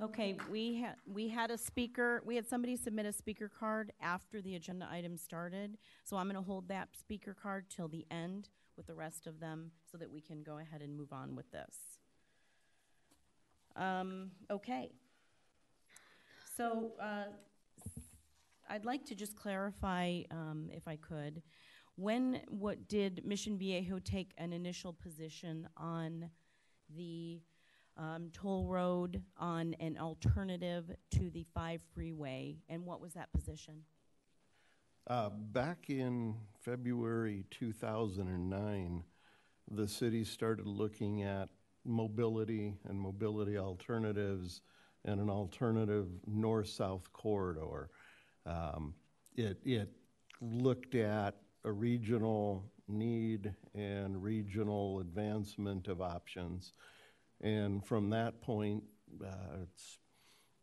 Okay, we had a speaker, we had somebody submit a speaker card after the agenda item started, so I'm gonna hold that speaker card till the end with the rest of them so that we can go ahead and move on with this. Okay. So, I'd like to just clarify, if I could, what did Mission Viejo take an initial position on the toll road on an alternative to the 5 freeway, and what was that position? Back in February 2009, the city started looking at mobility and mobility alternatives and an alternative north-south corridor. It looked at a regional need and regional advancement of options. And from that point, it's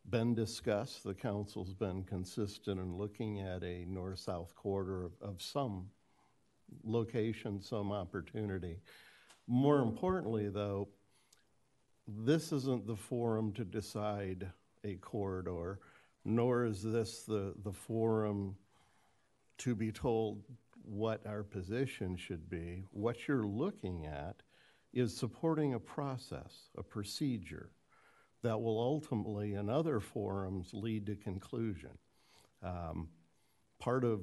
been discussed. The council's been consistent in looking at a north-south corridor of some location, some opportunity. More importantly, though, this isn't the forum to decide a corridor, nor is this the forum to be told what our position should be. What you're looking at is supporting a process, a procedure that will ultimately, in other forums, lead to conclusion. Part of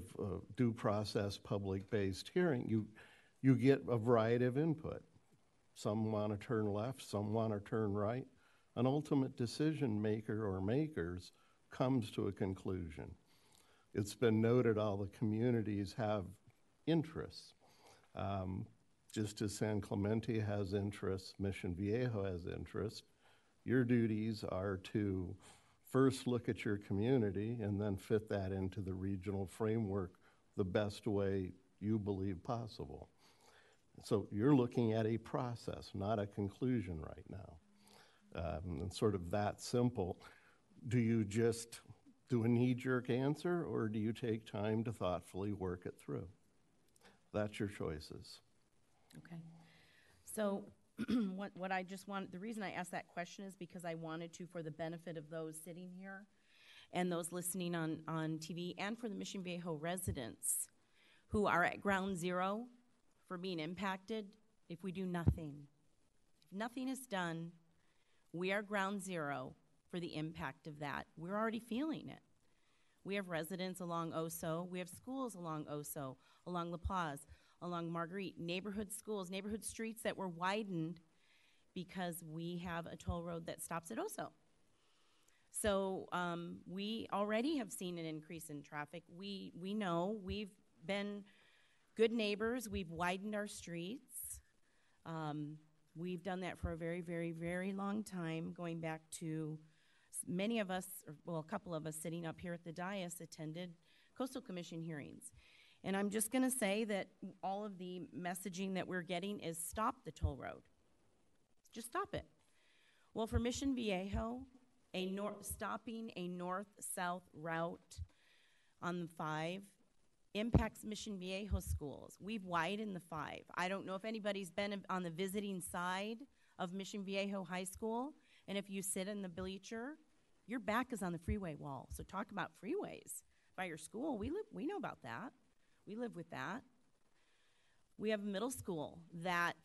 due process public-based hearing, you get a variety of input. Some want to turn left, some want to turn right. An ultimate decision maker or makers comes to a conclusion. It's been noted all the communities have interests. Just as San Clemente has interests, Mission Viejo has interests. Your duties are to first look at your community and then fit that into the regional framework the best way you believe possible. So you're looking at a process, not a conclusion right now. And sort of that simple. Do you just do a knee-jerk answer, or do you take time to thoughtfully work it through? That's your choices. Okay. So what I just want, the reason I asked that question is because I wanted to, for the benefit of those sitting here and those listening on TV, and for the Mission Viejo residents who are at ground zero for being impacted if we do nothing. If nothing is done, we are ground zero for the impact of that. We're already feeling it. We have residents along Oso. We have schools along Oso, along La Paz, along Marguerite, neighborhood schools, neighborhood streets that were widened because we have a toll road that stops at Oso. So we already have seen an increase in traffic. We know we've been good neighbors. We've widened our streets. We've done that for a very, very, very long time, going back to many of us, or, well, a couple of us sitting up here at the dais attended Coastal Commission hearings. And I'm just going to say that all of the messaging that we're getting is stop the toll road. Just stop it. Well, for Mission Viejo, stopping a north-south route on the 5 impacts Mission Viejo schools. We've widened the 5. I don't know if anybody's been on the visiting side of Mission Viejo High School, and if you sit in the bleacher, your back is on the freeway wall. So talk about freeways by your school. We know about that. We live with that. We have a middle school that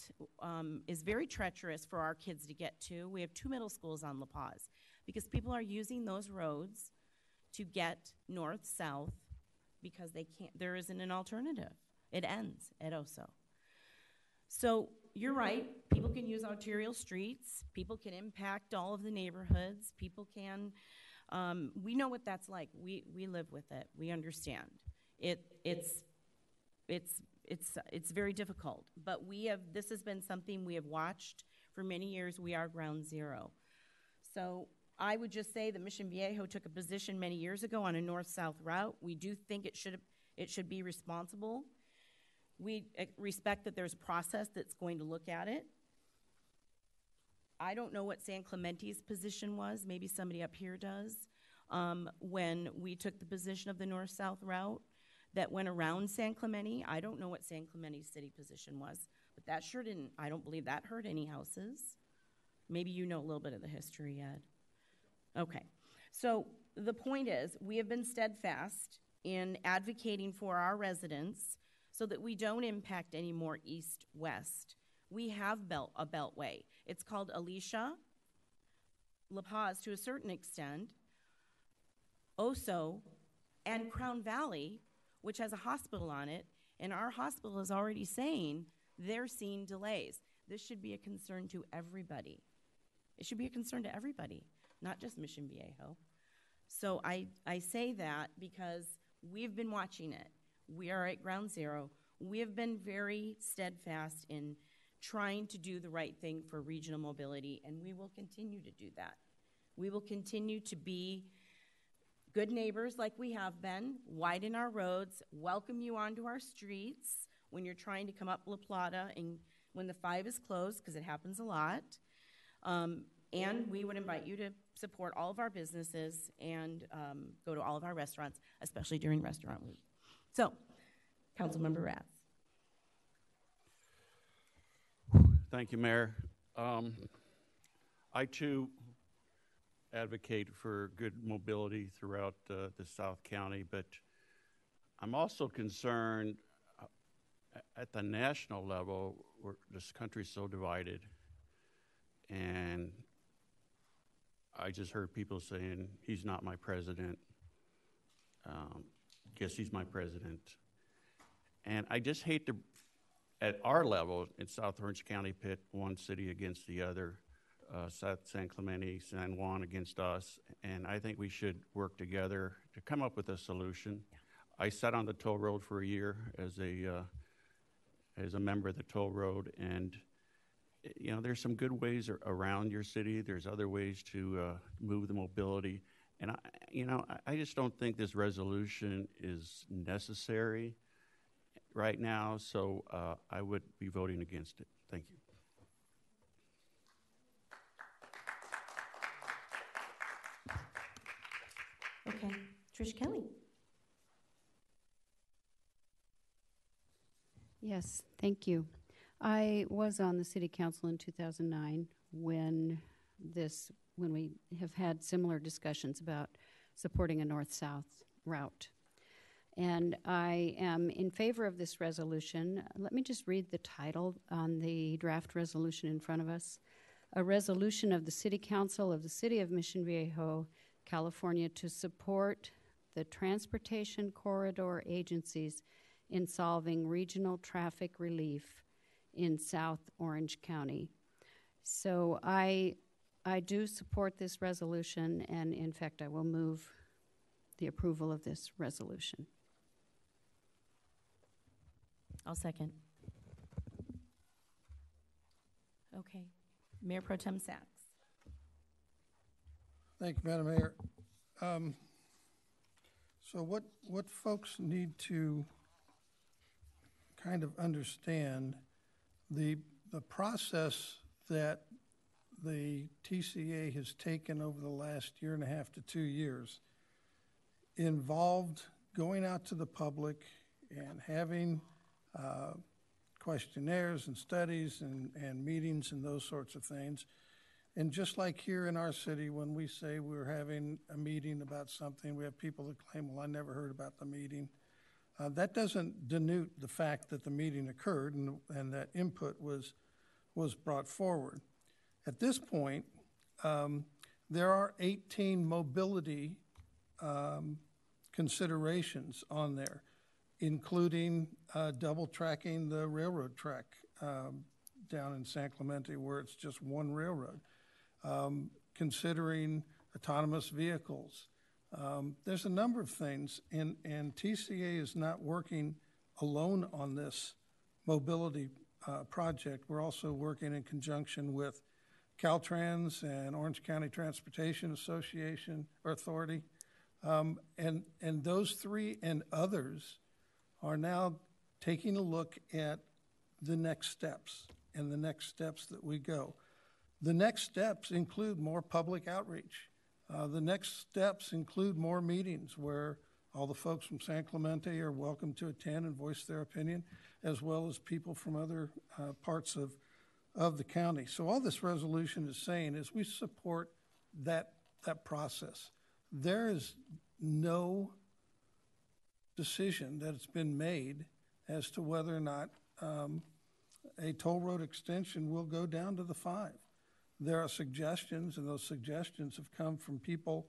is very treacherous for our kids to get to. We have 2 middle schools on La Paz because people are using those roads to get north, south, because there isn't an alternative. It ends at Oso. So you're right, people can use arterial streets, people can impact all of the neighborhoods, people can, we know what that's like. We live with it, we understand. It's very difficult, but this has been something we have watched for many years. We are ground zero. So I would just say that Mission Viejo took a position many years ago on a north-south route. We do think it should be responsible. We respect that there's a process that's going to look at it. I don't know what San Clemente's position was. Maybe somebody up here does. When we took the position of the north-south route that went around San Clemente, I don't know what San Clemente's city position was, but that sure didn't, I don't believe that hurt any houses. Maybe you know a little bit of the history, Ed. Okay. So the point is, we have been steadfast in advocating for our residents so that we don't impact any more east-west. We have a beltway. It's called Alicia, La Paz to a certain extent, Oso, and Crown Valley, which has a hospital on it, and our hospital is already saying they're seeing delays. This should be a concern to everybody. It should be a concern to everybody, not just Mission Viejo. So I say that because we've been watching it. We are at ground zero. We have been very steadfast in trying to do the right thing for regional mobility, and we will continue to do that. We will continue to be good neighbors like we have been, widen our roads, welcome you onto our streets when you're trying to come up La Plata and when the 5 is closed, because it happens a lot. And we would invite you to support all of our businesses and go to all of our restaurants, especially during restaurant week. So, Councilmember Ratz. Thank you, Mayor. I too advocate for good mobility throughout the South County, but I'm also concerned at the national level, this country's so divided, and I just heard people saying, he's not my president. Guess he's my president. And I just hate to, at our level in South Orange County, pit one city against the other, South San Clemente, San Juan against us, and I think we should work together to come up with a solution. Yeah. I sat on the toll road for a year as a member of the toll road, and you know, there's some good ways around your city. There's other ways to move the mobility, and I just don't think this resolution is necessary right now. So I would be voting against it. Thank you. Okay, Trish Kelly. Yes, thank you. I was on the city council in 2009 when we have had similar discussions about supporting a north-south route. And I am in favor of this resolution. Let me just read the title on the draft resolution in front of us. A resolution of the City Council of the City of Mission Viejo, California, to support the transportation corridor agencies in solving regional traffic relief in South Orange County. So I do support this resolution, and in fact I will move the approval of this resolution. I'll second. Okay. Mayor Pro Tem Sachs. Thank you, Madam Mayor. So what folks need to kind of understand, the process that the TCA has taken over the last 1.5 to 2 years involved going out to the public and having questionnaires and studies and meetings and those sorts of things. And just like here in our city, when we say we're having a meeting about something, we have people that claim, well, I never heard about the meeting. That doesn't denote the fact that the meeting occurred and that input was brought forward. At this point, there are 18 mobility considerations on there, including double tracking the railroad track down in San Clemente, where it's just one railroad, considering autonomous vehicles. There's a number of things, and TCA is not working alone on this mobility project. We're also working in conjunction with Caltrans and Orange County Transportation Association or Authority, and those three and others are now taking a look at the next steps and the next steps that we go. The next steps include more public outreach. The next steps include more meetings where all the folks from San Clemente are welcome to attend and voice their opinion, as well as people from other parts of the county. So all this resolution is saying is we support that that process. There is no decision that's been made as to whether or not a toll road extension will go down to the 5. There are suggestions, and those suggestions have come from people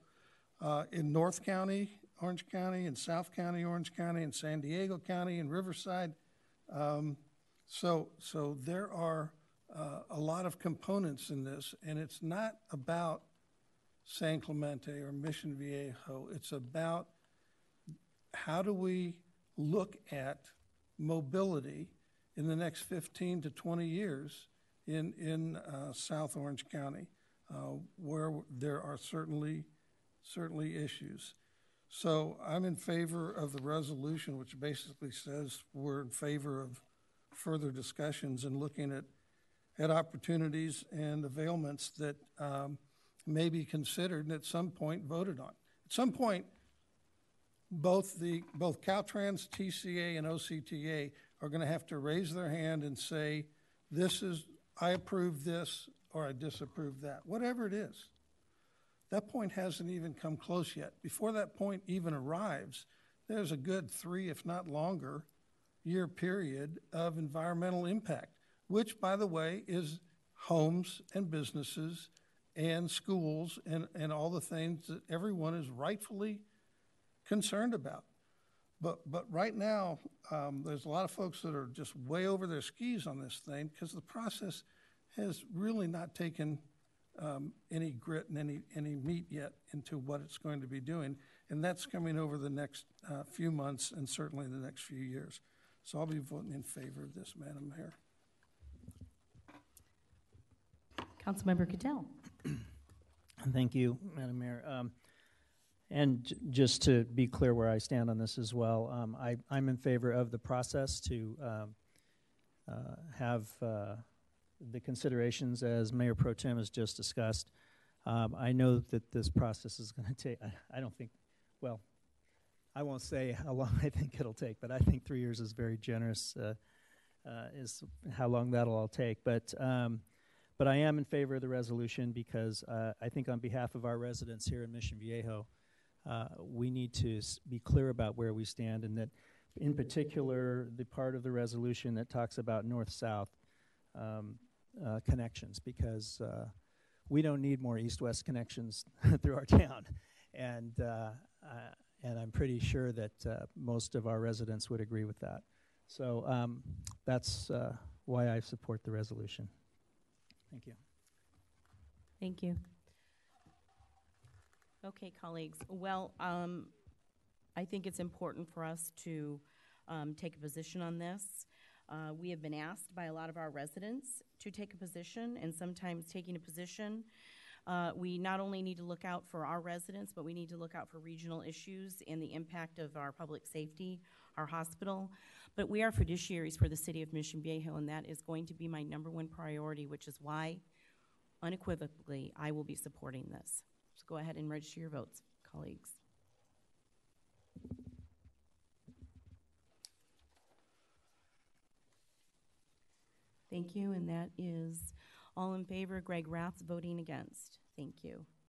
in North County, Orange County, and South County, Orange County, and San Diego County, and Riverside. So there are a lot of components in this, and it's not about San Clemente or Mission Viejo. It's about how do we look at mobility in the next 15 to 20 years in South Orange County, where there are certainly issues. So I'm in favor of the resolution, which basically says we're in favor of further discussions and looking at opportunities and availments that may be considered and at some point voted on. At some point, both Caltrans, TCA, and OCTA are going to have to raise their hand and say, I approve this or I disapprove that, whatever it is. That point hasn't even come close yet. Before that point even arrives, there's a good 3, if not longer, year period of environmental impact, which, by the way, is homes and businesses and schools and all the things that everyone is rightfully concerned about. But right now, there's a lot of folks that are just way over their skis on this thing because the process has really not taken any grit and any meat yet into what it's going to be doing. And that's coming over the next few months and certainly the next few years. So I'll be voting in favor of this, Madam Mayor. Councilmember Cattell. Thank you, Madam Mayor. Just to be clear where I stand on this as well, I'm in favor of the process to have the considerations as Mayor Pro Tem has just discussed. I know that this process is going to take, I don't think, well, I won't say how long I think it'll take, but I think 3 years is very generous, is how long that'll all take. But I am in favor of the resolution because I think on behalf of our residents here in Mission Viejo, we need to be clear about where we stand, and that in particular the part of the resolution that talks about north-south connections, because we don't need more east-west connections through our town, and I'm pretty sure that most of our residents would agree with that. So that's why I support the resolution. Thank you. Thank you. Okay, colleagues. Well, I think it's important for us to take a position on this. We have been asked by a lot of our residents to take a position, and sometimes taking a position, we not only need to look out for our residents, but we need to look out for regional issues and the impact of our public safety, our hospital. But we are fiduciaries for the city of Mission Viejo, and that is going to be my #1 priority, which is why, unequivocally, I will be supporting this. So go ahead and register your votes, colleagues. Thank you, and that is all in favor. Greg Rath's voting against. Thank you.